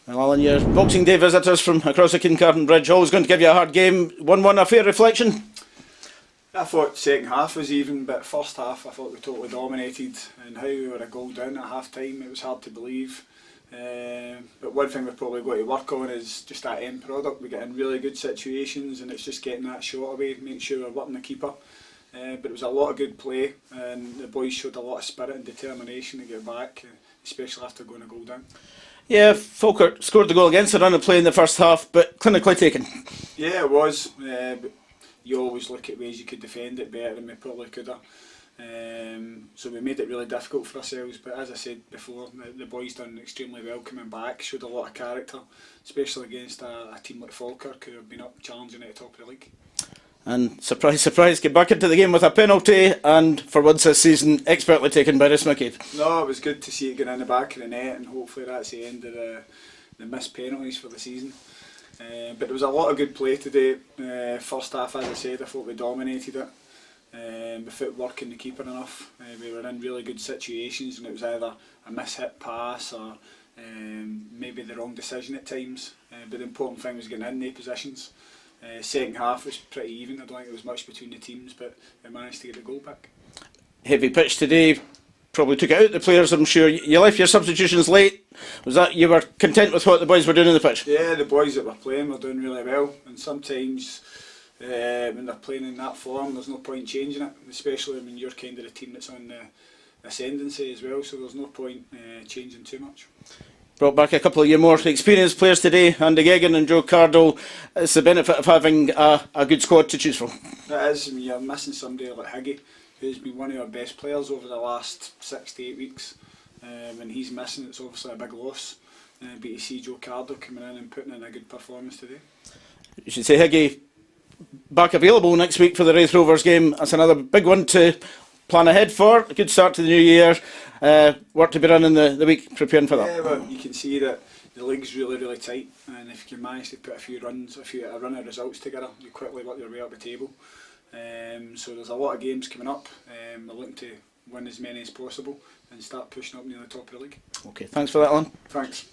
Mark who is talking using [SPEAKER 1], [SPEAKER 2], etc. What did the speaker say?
[SPEAKER 1] Well, Allan, your Boxing Day visitors from across the Kincardine Bridge, always going to give you a hard game. 1-1, a fair reflection?
[SPEAKER 2] I thought second half was even, but first half I thought we totally dominated, and how we were a goal down at half time, it was hard to believe. But one thing we've probably got to work on is just that end product. We get in really good situations and it's just getting that shot away, making sure we're working the keeper. But it was a lot of good play and the boys showed a lot of spirit and determination to get back, especially after going a goal down.
[SPEAKER 1] Yeah, Falkirk scored the goal against the run of play in the first half, but clinically taken.
[SPEAKER 2] Yeah, it was. But you always look at ways you could defend it better than we probably could have. So we made it really difficult for ourselves, but as I said before, the boys done extremely well coming back, showed a lot of character, especially against a team like Falkirk who have been up challenging at the top of the league. And
[SPEAKER 1] surprise, surprise, get back into the game with a penalty, and for once this season, expertly taken by Rhys McCabe.
[SPEAKER 2] No, it was good to see it going in the back of the net, and hopefully that's the end of the missed penalties for the season. But there was a lot of good play today. First half, as I said, I thought we dominated it. Without working the keeper enough, we were in really good situations, and it was either a mishit pass or maybe the wrong decision at times. But the important thing was getting in the positions. Second half was pretty even. I don't think there was much between the teams, but we managed to get the goal back.
[SPEAKER 1] Heavy pitch today, probably took out the players. I'm sure you left your substitutions late. Was that you were content with what the boys were doing on the pitch?
[SPEAKER 2] Yeah, the boys that were playing were doing really well, and sometimes when they're playing in that form, there's no point changing it, especially when you're kind of the team that's on the ascendancy as well, so there's no point changing too much.
[SPEAKER 1] Brought back a couple of your more experienced players today, Andy Geoghegan and Joe Cardle. It's the benefit of having a good squad to choose from.
[SPEAKER 2] That is, I mean, you're missing somebody like Higgy, who's been one of our best players over the last 6 to 8 weeks. When he's missing, it's obviously a big loss. But you see Joe Cardle coming in and putting in a good performance today.
[SPEAKER 1] You should say Higgy back available next week for the Wraith Rovers game. That's another big one to plan ahead for. A good start to the new year. Work to be done in the week preparing for that.
[SPEAKER 2] Yeah, well, you can see that the league's really tight, and if you can manage to put a few runs, a run of results together, you quickly work your way up the table. So there's a lot of games coming up. We're looking to win as many as possible and start pushing up near the top of the league.
[SPEAKER 1] Okay, thanks for that, Allan.
[SPEAKER 2] Thanks.